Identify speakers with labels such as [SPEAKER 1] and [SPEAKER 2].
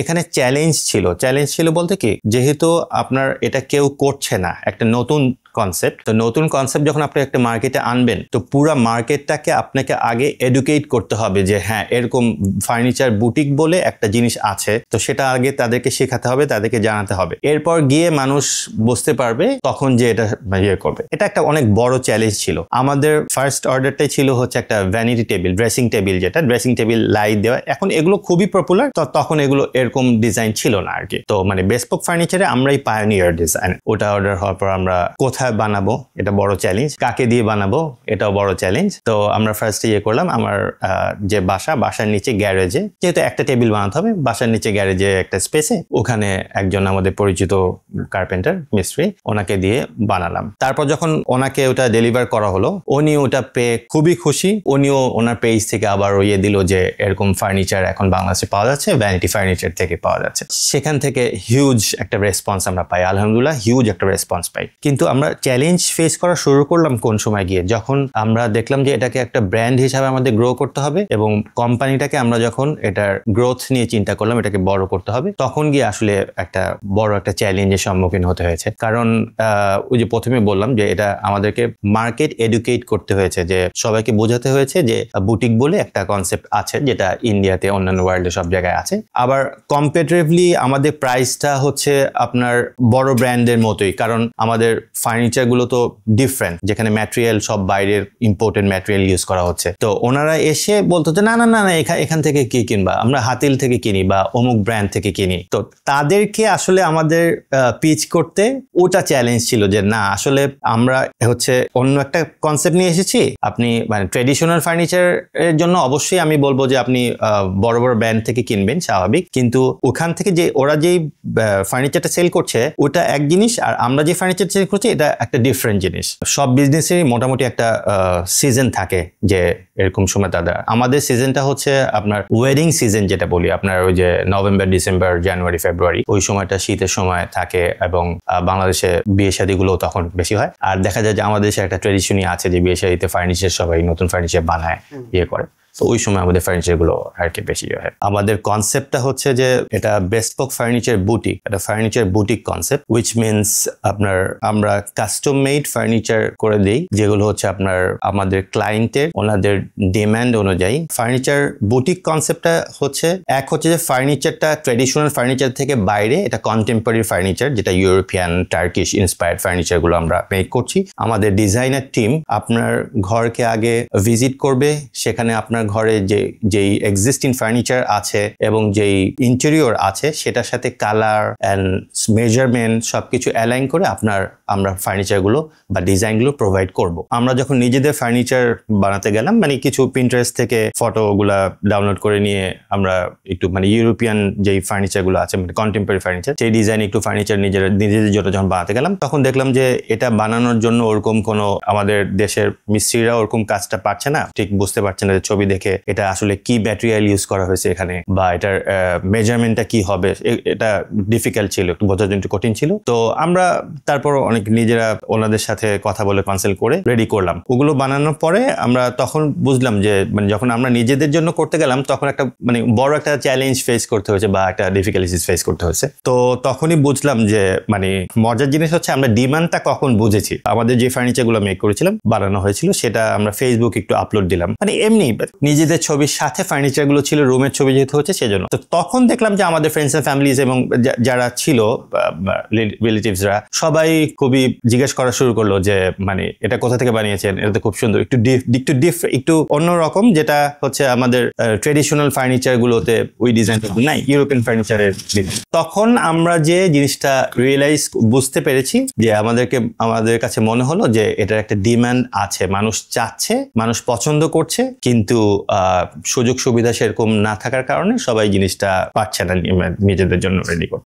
[SPEAKER 1] এখানে চ্যালেঞ্জ ছিল বলতে কি, যেহেতু আপনার এটা কেউ করছে না, একটা নতুন কনসেপ্ট, তো নতুন কনসেপ্ট যখন আপনি একটা মার্কেটে আনবেন, তো পুরো মার্কেটটাকে আপনাকে আগে এডুকেট করতে হবে যে হ্যাঁ এরকম ফার্নিচার বুটিক বলে একটা জিনিস আছে, তো সেটা আগে তাদেরকে শেখাতে হবে, তাদেরকে জানাতে হবে, এরপর গিয়ে মানুষ বুঝতে পারবে তখন যে এটা ইয়ে করবে। এটা একটা অনেক বড় চ্যালেঞ্জ ছিল। আমাদের ফার্স্ট অর্ডারটাই ছিল হচ্ছে একটা ভ্যানিটি টেবিল, ড্রেসিং টেবিল, যেটা ড্রেসিং টেবিল লাইট দেওয়া, এখন এগুলো খুবই পপুলার, তো তখন এগুলো এরকম ডিজাইন ছিল না আর কি। তো মানে বেসপোক ফার্নিচারে আমরাই পায়োনিয়ার ডিজাইন। ওটা অর্ডার হওয়ার পর আমরা কোথায় বানাবো, এটা বড় চ্যালেঞ্জ, কাকে দিয়ে বানাবো, এটাও বড় চ্যালেঞ্জ। তো আমরা ফার্স্টে ইয়ে করলাম, আমার যে বাসার নিচে গ্যারেজে, যেহেতু একটা টেবিল বানাতে হবে, বাসার নিচে গ্যারেজে একটা স্পেসে, ওখানে একজন আমাদের পরিচিত কার্পেন্টার মিস্ত্রি, ওনাকে দিয়ে বানালাম। তারপর যখন ওনাকে ওটা ডেলিভার করা হলো, উনি ওটা পেয়ে খুবই খুশি। উনিও ওনার পেজ থেকে আবার ইয়ে দিল যে এরকম ফার্নিচার এখন বাংলাদেশে পাওয়া যাচ্ছে, ভ্যানিটি ফার্নিচার থেকে পাওয়া যাচ্ছে। সেখান থেকে হিউজ একটা রেসপন্স আমরা পাই, আলহামদুলিল্লাহ হিউজ একটা রেসপন্স পাই। কিন্তু আমরা চ্যালেঞ্জ ফেস করা শুরু করলাম কোন সময় গিয়ে, যখন আমরা দেখলাম যে এটাকে একটা ব্র্যান্ড হিসাবে আমাদের গ্রো করতে হবে, এবং কোম্পানিটাকে আমরা যখন এটার গ্রোথ নিয়ে চিন্তা করলাম, এটাকে বড় করতে হবে, তখন গিয়ে আসলে একটা বড় একটা চ্যালেঞ্জের সম্মুখীন হতে হয়েছে। কারণ ওই যে প্রথমে বললাম যে এটা আমাদেরকে মার্কেট এডুকেট করতে হয়েছে, যে সবাইকে বোঝাতে হয়েছে যে বুটিক বলে একটা কনসেপ্ট আছে, যেটা ইন্ডিয়াতে, অন্যান্য ওয়ার্ল্ডে সব জায়গায় আছে। আবার কম্পারেটিভলি আমাদের প্রাইসটা হচ্ছে আপনার বড় ব্র্যান্ডের মতোই, কারণ আমাদের ফার্নিচার গুলো তো ডিফারেন্ট, যেখানে ম্যাটেরিয়াল সব বাইরের ইম্পোর্টেড ম্যাটেরিয়াল ইউজ করা হচ্ছে। তো ওনারা এসে বলতো যে না না না না এখান থেকে কি কিনবা, আমরা হাতিল থেকে কিনি বা অমুক ব্র্যান্ড থেকে কিনি। তো তাদেরকে আসলে আমাদের পিচ করতে ওটা চ্যালেঞ্জ ছিল, যে না আসলে আমরা হচ্ছে অন্য একটা কনসেপ্ট নিয়ে এসেছি। আপনি মানে ট্রেডিশনাল ফার্নিচার এর জন্য অবশ্যই আমি বলবো যে আপনি বড় বড় ব্র্যান্ড থেকে কিনবেন, স্বাভাবিক, কিন্তু ওখান থেকে যে ওরা যেই ফার্নিচারটা সেল করছে ওটা এক জিনিস, আর আমরা যে ফার্নিচার সেল করছি এটা একটা ডিফারেন্ট জিনিস। সব বিজনেসেরই মোটামুটি একটা সিজন থাকে, যে এরকম সময় আমাদের সিজনটা হচ্ছে আপনার ওয়েডিং সিজন, যেটা বলি আপনার ওই যে নভেম্বর, ডিসেম্বর, জানুয়ারি, ফেব্রুয়ারি, ওই সময়টা শীতের সময় থাকে, এবং বাংলাদেশে বিয়ে শাদী গুলো তখন বেশি হয়। আর দেখা যায় যে আমাদের দেশে একটা ট্রেডিশনই আছে যে বিয়ে শাদীতে ফার্নিচার সবাই নতুন ফার্নিচার বানায়, ইয়ে করে, তো ওই সময় আমাদের ফার্নিচার গুলো আর কি বেশি হয়। আমাদের কনসেপ্টটা হচ্ছে যে এটা বেসপোক ফার্নিচার বুটিক, এটা furniture boutique concept, which means আপনার আমরা কাস্টম মেড ফার্নিচার করে দিই, যেগুলো হচ্ছে আপনার আমাদের ক্লায়েন্টের ওনাদের ডিমান্ড অনুযায়ী। ফার্নিচার বুটিক কনসেপ্টটা হচ্ছে যে ফার্নিচারটা ট্রেডিশনাল ফার্নিচার থেকে বাইরে, এটা কন্টেম্পোরারি ফার্নিচার, যেটা ইউরোপিয়ান, টার্কিশ ইন্সপায়ার্ড ফার্নিচার গুলো আমরা মেক করছি। আমাদের ডিজাইনার টিম আপনার ঘরকে আগে ভিজিট করবে, সেখানে আপনার ঘরে যেই এক্সিস্টিং ফার্নিচার আছে এবং যেই ইন্টেরিয়র আছে সেটার সাথে কালার এন্ড মেজারমেন্ট সবকিছু অ্যালাইন করে আমরা ফার্নিচার গুলো বা ডিজাইন গুলো প্রোভাইড করব। আমরা যখন নিজেদের ফার্নিচার বানাতে গেলাম, মানে কিছু পিন্টারেস্ট থেকে ফটোগুলা ডাউনলোড করে নিয়ে আমরা একটু মানে ইউরোপিয়ান যেই ফার্নিচার গুলো আছে, মানে কন্টেম্পোরারি ফার্নিচার, সেই ডিজাইন একটু ফার্নিচার নিজেদের জন্য যখন বানাতে গেলাম, তখন দেখলাম যে এটা বানানোর জন্য ওরকম কোনো আমাদের দেশের মিস্ত্রিরা ওরকম কাজটা পারছে না, ঠিক বুঝতে পারছে না যে ছবি দেখে এটা আসলে কি ম্যাটেরিয়াল ইউজ করা হয়েছে এখানে, বা এটার মেজারমেন্টটা কি হবে, এটা ডিফিকাল্ট ছিল, একটু বোঝার জন্য কঠিন ছিল। তো আমরা তারপর অনেক নিজেরা ওনাদের সাথে কথা বলে কনসাল্ট করে রেডি করলাম। ওগুলো বানানোর পরে আমরা তখন বুঝলাম যে মানে যখন আমরা নিজেদের জন্য করতে গেলাম, তখন একটা মানে বড় একটা চ্যালেঞ্জ ফেস করতে হয়েছে বা একটা ডিফিকাল্টিস ফেস করতে হয়েছে। তো তখনই বুঝলাম যে মানে মজার জিনিস হচ্ছে আমরা ডিমান্ডটা কখন বুঝেছি। আমাদের যে ফার্নিচার গুলো মেক করেছিলাম, বানানো হয়েছিল, সেটা আমরা ফেসবুক একটু আপলোড দিলাম, মানে এমনি নিজেদের ছবির সাথে ফার্নিচার গুলো ছিল, রুমের ছবি যেহেতু হচ্ছে সেজন্য। তো তখন দেখলাম যে আমাদের ফ্রেন্ডস এন্ড ফ্যামিলিজ এবং যারা ছিল রিলেটিভসরা সবাই খুবই জিজ্ঞেস করা শুরু করলো যে মানে এটা কোথা থেকে বানিয়েছেন, এটা তো খুব সুন্দর, একটু অন্যরকম, যেটা হচ্ছে আমাদের ট্রেডিশনাল ফার্নিচার গুলোতে ওই ডিজাইনটা নাই, ইউরোপিয়ান ফার্নিচারের। তখন আমরা যে জিনিসটা রিয়েলাইজ বুঝতে পেরেছি যে আমাদের কাছে মনে হলো যে এটার একটা ডিমান্ড আছে, মানুষ চাচ্ছে, মানুষ পছন্দ করছে, কিন্তু সুযোগ সুবিধা সেরকম না থাকার কারণে সবাই জিনিসটা পাচ্ছে না নিজেদের জন্য রেডি করতে।